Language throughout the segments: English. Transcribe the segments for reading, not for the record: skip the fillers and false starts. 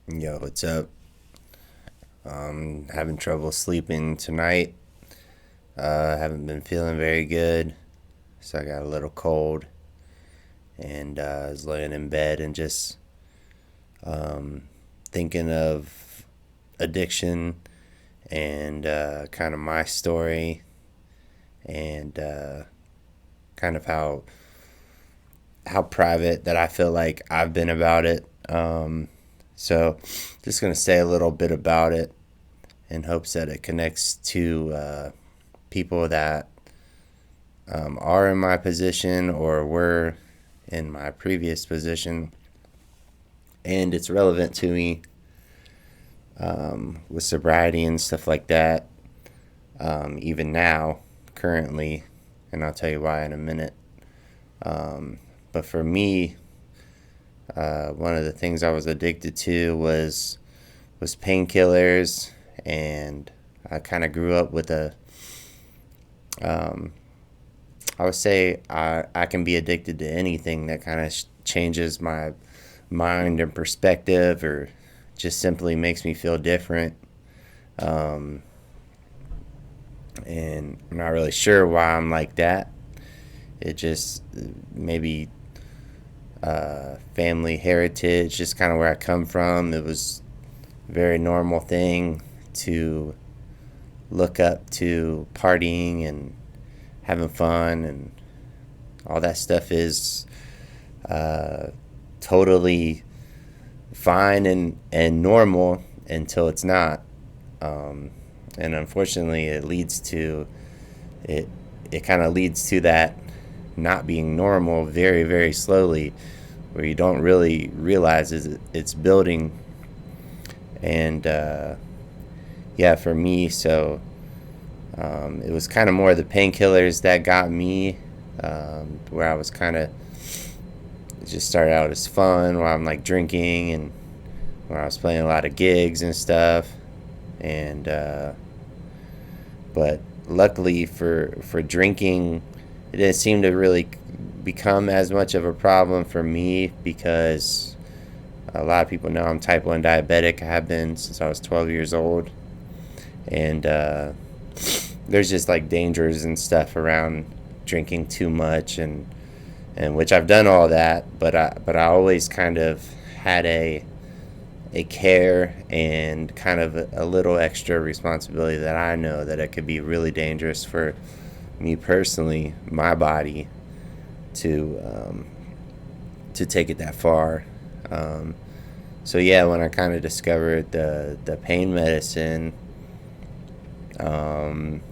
Yo, what's up? Having trouble sleeping tonight. Haven't been feeling very good, so I got a little cold, and I was laying in bed and just thinking of addiction and kind of my story and kind of how private that I feel like I've been about it. So, just gonna say a little bit about it in hopes that it connects to people that are in my position or were in my previous position, and it's relevant to me with sobriety and stuff like that, even now, currently, and I'll tell you why in a minute. But for me, one of the things I was addicted to was painkillers, and I kind of grew up with a I would say I can be addicted to anything that kind of changes my mind and perspective, or just simply makes me feel different. Um, and I'm not really sure why I'm like that. It just maybe family heritage, just kind of where I come from. It was a very normal thing to look up to partying and having fun, and all that stuff is uh, totally fine and normal until it's not. Um, and unfortunately, it it kind of leads to that not being normal very very slowly, where you don't really realize it's building. And yeah, for me, so it was kind of more the painkillers that got me, where I was kind of, it just started out as fun while I'm like drinking, and where I was playing a lot of gigs and stuff. And but luckily for drinking, it didn't seem to really become as much of a problem for me, because a lot of people know I'm type 1 diabetic. I have been since I was 12 years old. And there's just like dangers and stuff around drinking too much, and which I've done all that, but I always kind of had a care and kind of a little extra responsibility, that I know that it could be really dangerous for me personally, my body, to take it that far. Um, so yeah, when I kind of discovered the pain medicine, um,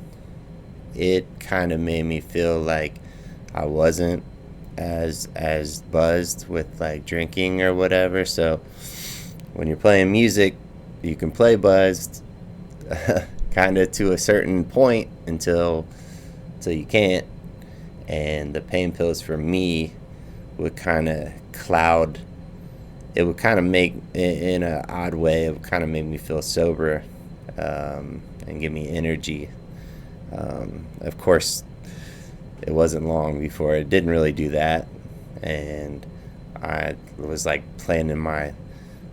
it kind of made me feel like I wasn't as buzzed with like drinking or whatever. So when you're playing music, you can play buzzed, kind of to a certain point, until you can't. And the pain pills for me would kind of cloud. It would kind of make, in an odd way, it would kind of make me feel sober, and give me energy. Of course, it wasn't long before it didn't really do that, and I was like planning my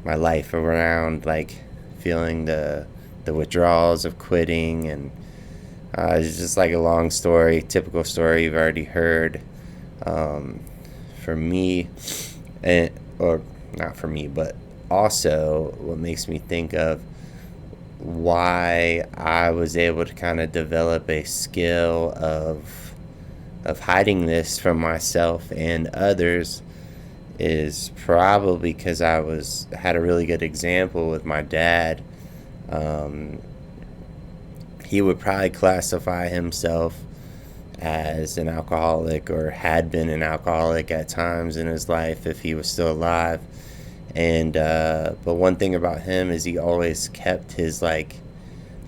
life around like feeling the withdrawals of quitting. And it's just like a long story, typical story you've already heard. For me, and or not for me, but also what makes me think of why I was able to kind of develop a skill of hiding this from myself and others, is probably because I was had a really good example with my dad. Um, he would probably classify himself as an alcoholic, or had been an alcoholic at times in his life if he was still alive. And but one thing about him is he always kept his like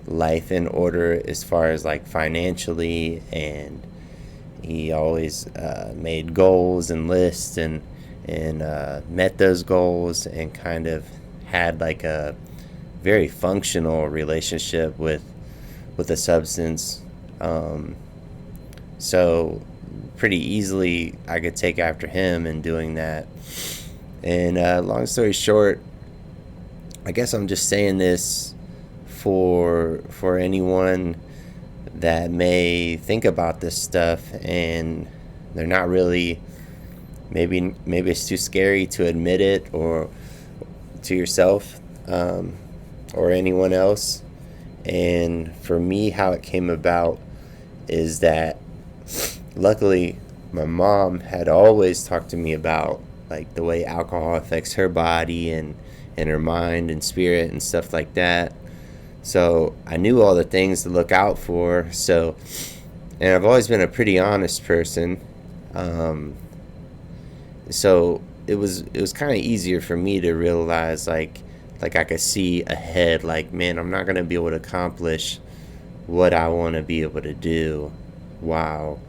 life in order as far as like financially, and he always made goals and lists, and met those goals, and kind of had like a very functional relationship with a substance. Um, so pretty easily I could take after him in doing that. And long story short, I guess I'm just saying this for anyone that may think about this stuff and they're not really, maybe it's too scary to admit it, or to yourself, or anyone else. And for me, how it came about is that luckily my mom had always talked to me about like the way alcohol affects her body and her mind and spirit and stuff like that. So I knew all the things to look out for. So, and I've always been a pretty honest person. Um, so it was kind of easier for me to realize like I could see ahead, like, man, I'm not gonna be able to accomplish what I want to be able to do while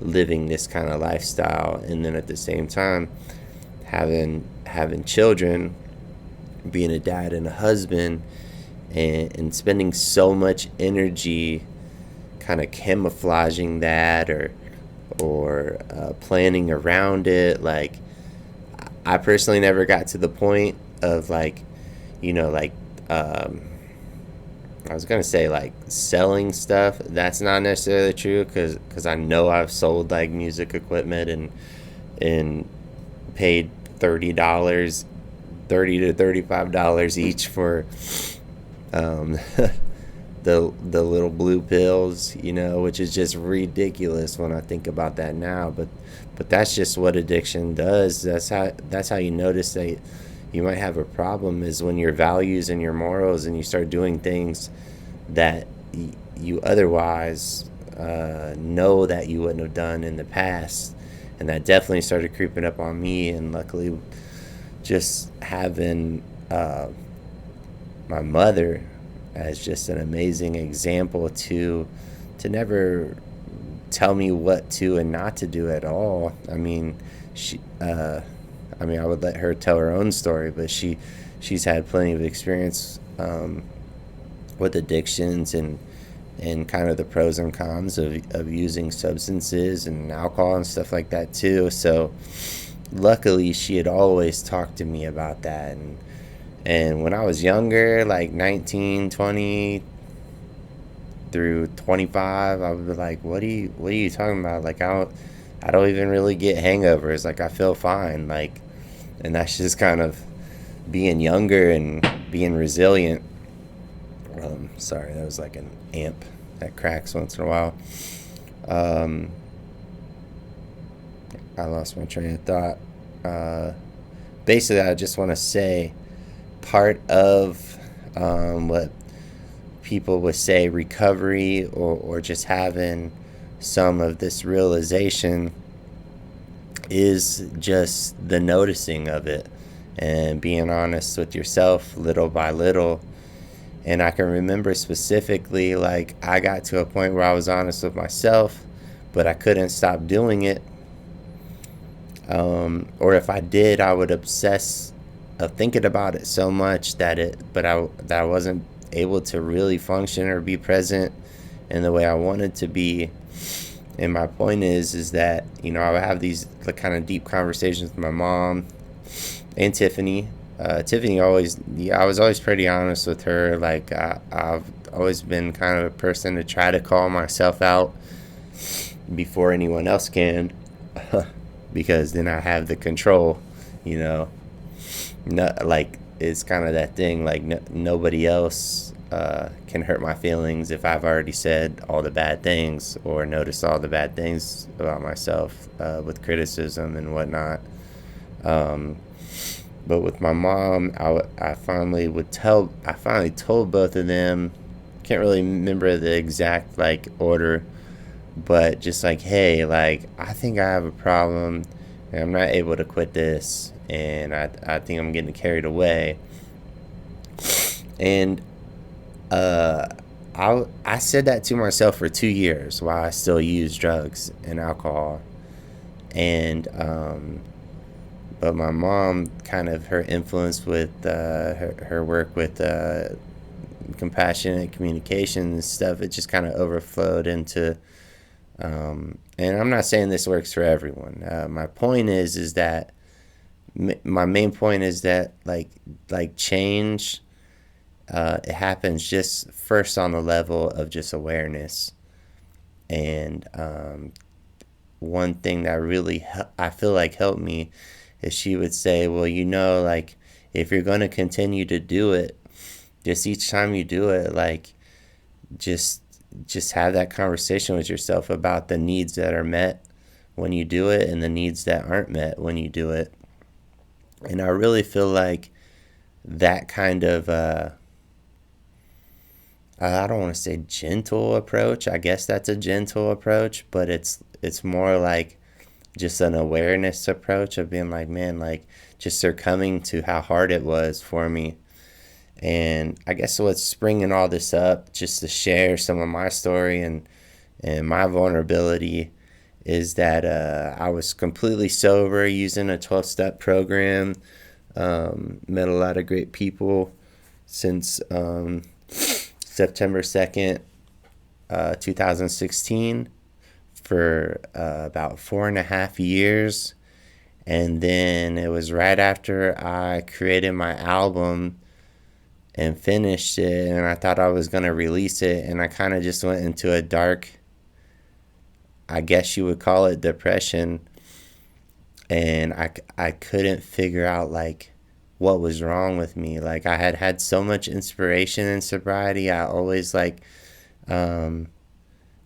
living this kind of lifestyle, and then at the same time having children, being a dad and a husband, and spending so much energy kind of camouflaging that, or planning around it. Like, I personally never got to the point of like, like, um, I was gonna say like selling stuff. That's not necessarily true, because I know I've sold like music equipment and paid $30, $30 to $35 each for um, the little blue pills, which is just ridiculous when I think about that now. But that's just what addiction does. That's how you notice that you might have a problem, is when your values and your morals, and you start doing things that you otherwise know that you wouldn't have done in the past. And that definitely started creeping up on me. And luckily, just having my mother as just an amazing example to never tell me what to and not to do at all. I mean, I would let her tell her own story, but she's had plenty of experience with addictions, and kind of the pros and cons of using substances and alcohol and stuff like that too. So luckily, she had always talked to me about that. And when I was younger, like 19, 20 through 25, I would be like, what are you talking about? Like, I don't even really get hangovers. Like, I feel fine. Like, and that's just kind of being younger and being resilient. Sorry, that was like an amp that cracks once in a while. Um, I lost my train of thought. Uh, Basically, I just want to say part of what people would say recovery, or just having some of this realization, is just the noticing of it and being honest with yourself little by little. And I can remember specifically, like, I got to a point where I was honest with myself, but I couldn't stop doing it. Or if I did, I would obsess of thinking about it so much that I wasn't able to really function or be present in the way I wanted to be. And my point is that, I would have these like, kind of deep conversations with my mom and Tiffany. Tiffany always, yeah, I was always pretty honest with her. Like, I've always been kind of a person to try to call myself out before anyone else can, because then I have the control, you know. No, like, it's kind of that thing, like, nobody else can hurt my feelings if I've already said all the bad things or noticed all the bad things about myself, with criticism and whatnot. Um, but with my mom, I finally told both of them. Can't really remember the exact like order, but just like, hey, like, I think I have a problem and I'm not able to quit this, and I think I'm getting carried away. And uh, I said that to myself for 2 years while I still use drugs and alcohol. And but my mom, kind of her influence with her work with compassionate communication and stuff, it just kind of overflowed into. And I'm not saying this works for everyone. My point is that my main point is that, like change it happens just first on the level of just awareness. And one thing that really I feel like helped me is she would say, well, like if you're going to continue to do it, just each time you do it, like just just have that conversation with yourself about the needs that are met when you do it and the needs that aren't met when you do it. And I really feel like that kind of I don't want to say gentle approach. I guess that's a gentle approach, but it's more like just an awareness approach of being like, man, like just succumbing to how hard it was for me. And I guess what's springing all this up, just to share some of my story and my vulnerability, is that I was completely sober using a 12-step program. Met a lot of great people since September 2nd, 2016, for about 4.5 years. And then it was right after I created my album and finished it, and I thought I was going to release it, and I kind of just went into a dark, I guess you would call it, depression. And I couldn't figure out like what was wrong with me. Like I had had so much inspiration in sobriety. I always like um,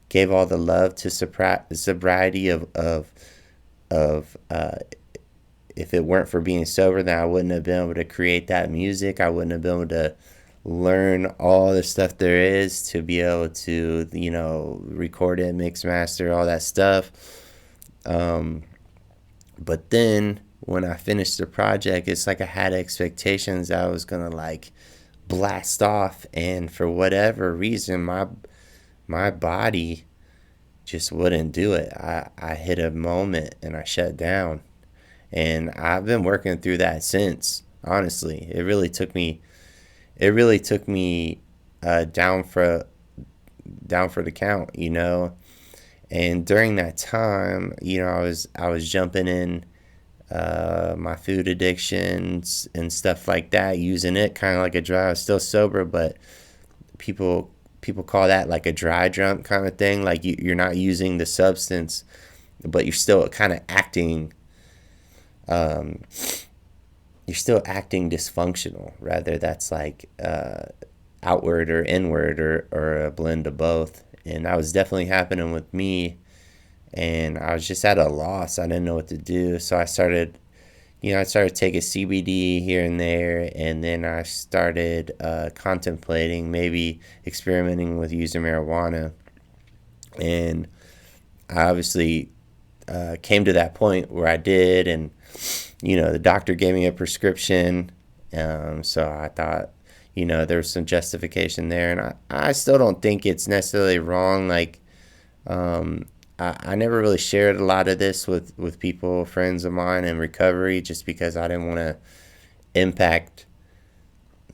gave all the love to sobriety of if it weren't for being sober, then I wouldn't have been able to create that music. I wouldn't have been able to learn all the stuff there is to be able to, record it, mix, master, all that stuff. But then when I finished the project, it's like I had expectations that I was gonna like blast off, and for whatever reason, my body just wouldn't do it. I hit a moment and I shut down. And I've been working through that since. Honestly, it really took me down for the count. And during that time, I was jumping in my food addictions and stuff like that, using it kind of like a dry. I was still sober, but people call that like a dry drunk kind of thing. Like you're not using the substance, but um, you're still acting dysfunctional. Rather, that's like outward or inward, or a blend of both. And that was definitely happening with me. And I was just at a loss. I didn't know what to do. So I started taking CBD here and there. And then I started contemplating maybe experimenting with using marijuana. And I obviously came to that point where I did. And, the doctor gave me a prescription. So I thought, there was some justification there. And I still don't think it's necessarily wrong. Like, I never really shared a lot of this with people, friends of mine in recovery, just because I didn't want to impact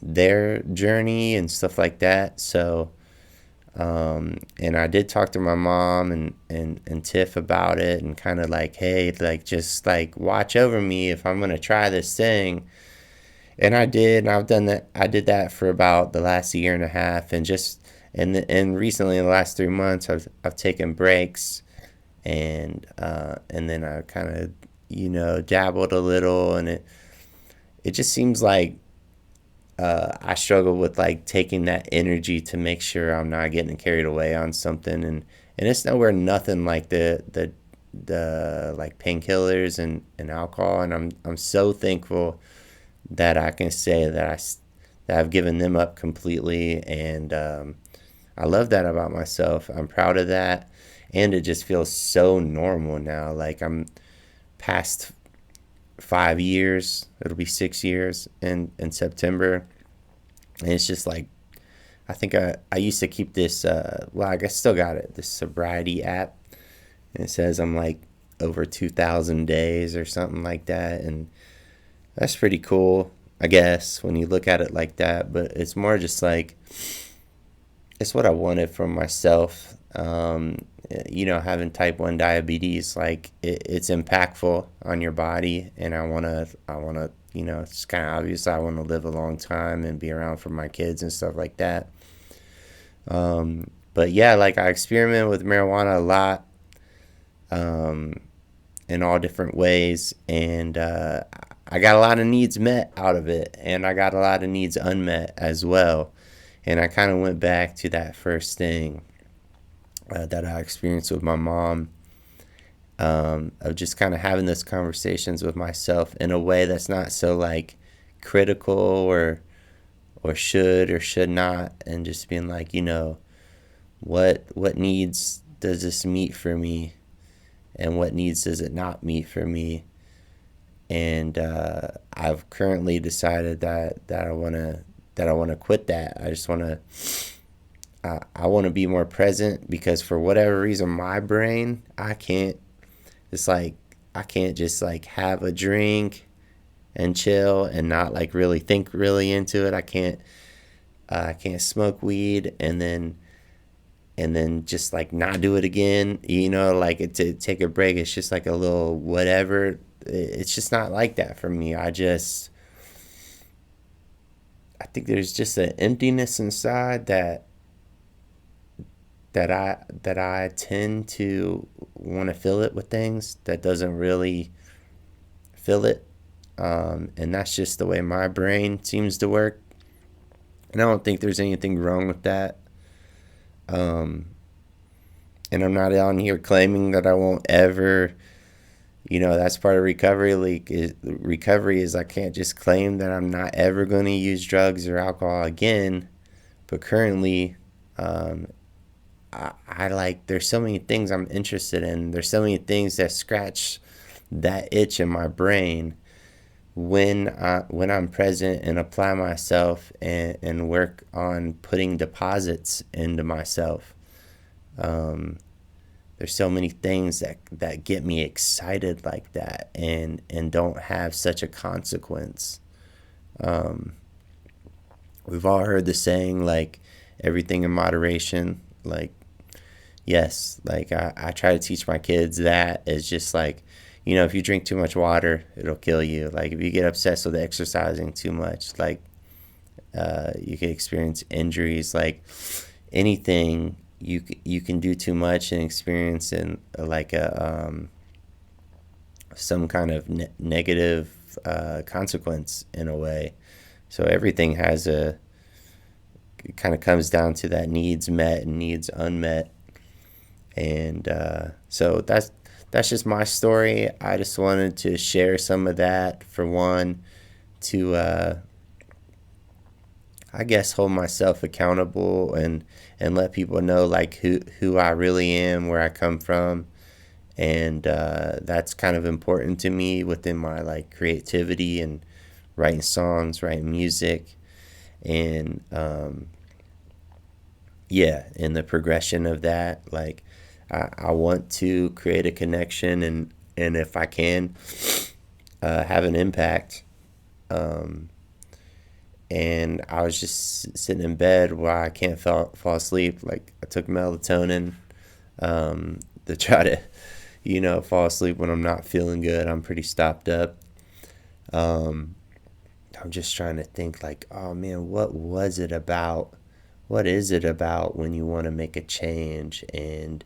their journey and stuff like that. So, and I did talk to my mom and Tiff about it, and kind of like, hey, like, just like watch over me if I'm going to try this thing. And I did, and I've done that. I did that for about the last year and a half, and recently in the last 3 months, I've taken breaks, and then I kind of dabbled a little, and it just seems like I struggle with like taking that energy to make sure I'm not getting carried away on something, and it's nowhere nothing like the like painkillers and alcohol, and I'm so thankful that I can say that I've given them up completely. And I love that about myself. I'm proud of that, and it just feels so normal now. Like I'm past 5 years. It'll be 6 years in September, and it's just like I think I used to keep this. Well, I guess still got it. This sobriety app, and it says I'm like over 2,000 days or something like that, and that's pretty cool, I guess, when you look at it like that. But it's more just like it's what I wanted for myself. Having type 1 diabetes, like it's impactful on your body, and I wanna it's kind of obvious I want to live a long time and be around for my kids and stuff like that. But yeah, like I experiment with marijuana a lot, um, in all different ways, and I got a lot of needs met out of it, and I got a lot of needs unmet as well. And I kind of went back to that first thing that I experienced with my mom, of just kind of having those conversations with myself in a way that's not so like critical or should or should not, and just being like, what needs does this meet for me, and what needs does it not meet for me. And I've currently decided that I want to quit that. I just want to I want to be more present, because for whatever reason my brain, I can't, it's like I can't just like have a drink and chill and not like really think really into it. I can't smoke weed and then just like not do it again, like to take a break. It's just like a little whatever. It's just not like that for me. I think there's just an emptiness inside that I tend to want to fill it with things that doesn't really fill it. And that's just the way my brain seems to work. And I don't think there's anything wrong with that. Um, and I'm not on here claiming that I won't ever, that's part of recovery. Recovery is I can't just claim that I'm not ever going to use drugs or alcohol again. But currently, um, I like, there's so many things I'm interested in. There's so many things that scratch that itch in my brain when I'm present and apply myself and work on putting deposits into myself. Um, there's so many things that get me excited like that, and don't have such a consequence. Um, we've all heard the saying, like, everything in moderation. Like, yes, like I try to teach my kids that. It's just like, if you drink too much water, it'll kill you. Like, if you get obsessed with exercising too much, like, you can experience injuries. Like, anything you can do too much and experience in like some kind of negative consequence in a way. So everything it kind of comes down to that needs met and needs unmet. And so that's just my story. I just wanted to share some of that, for one, to I guess hold myself accountable and let people know like who I really am, where I come from. And that's kind of important to me within my like creativity and writing songs, writing music, and yeah, in the progression of that, like I want to create a connection, and if I can, have an impact. Um, and I was just sitting in bed while I can't fall asleep. Like, I took melatonin, to try to, fall asleep when I'm not feeling good. I'm pretty stopped up. Um, I'm just trying to think, like, oh man, what was it about? What is it about when you want to make a change, and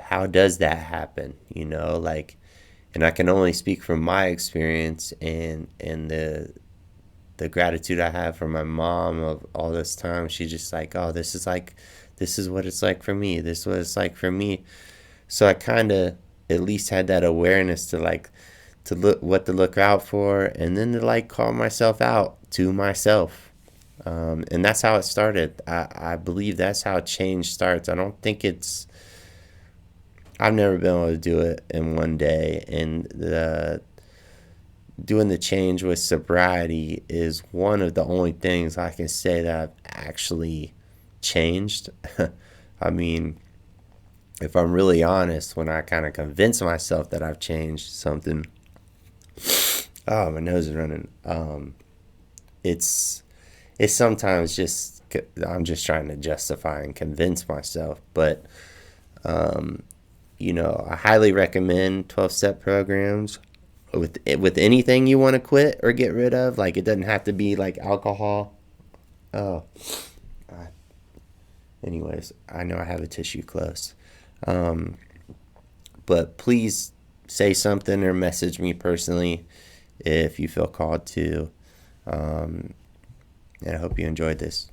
how does that happen? Like, and I can only speak from my experience, and the gratitude I have for my mom of all this time. She's just like, oh, this is what it's like for me. This is what it's like for me. So I kind of at least had that awareness to like, to look out for, and then to like call myself out to myself. And that's how it started. I believe that's how change starts. I don't think I've never been able to do it in one day. And doing the change with sobriety is one of the only things I can say that I've actually changed. I mean, if I'm really honest, when I kind of convince myself that I've changed something, oh, my nose is running. It's sometimes just, I'm just trying to justify and convince myself, but I highly recommend 12-step programs. with anything you want to quit or get rid of. Like, it doesn't have to be like alcohol. Oh, uh, anyways, I know I have a tissue close. Um, but please say something or message me personally if you feel called to. And I hope you enjoyed this.